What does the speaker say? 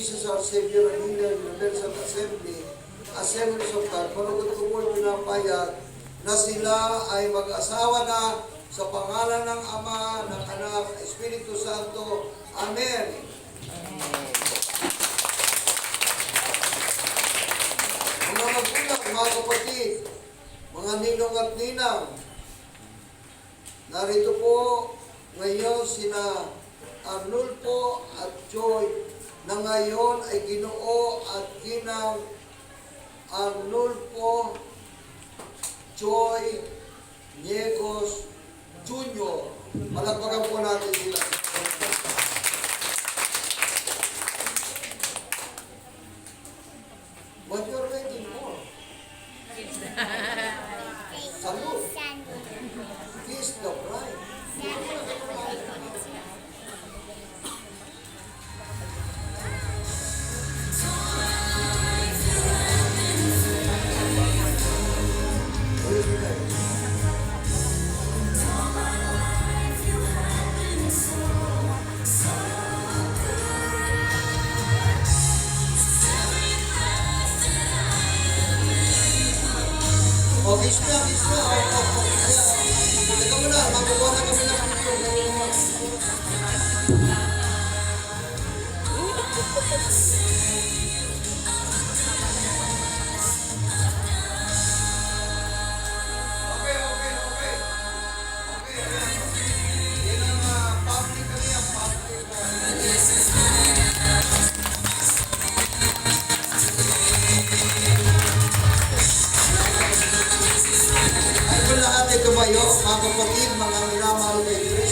Jesus our Savior and Healer, Universal Assembly, Assemblies of God, manugot ko po pinapayag na sila ay mag-asawa na sa pangalan ng Ama, ng Anak, Espiritu Santo. Amen. Mga magulang, mga kapatid, mga ninong at ninang, narito po ngayon sina Arnulfo at Joy na ngayon ay Ginoo at Ginang Arnulfo Joy Niegos Jr. Palagpagan po natin sila. What you're waiting for? Salud. Kiss the bride. Oh, kiss na. Teka muna, magkukuha na kami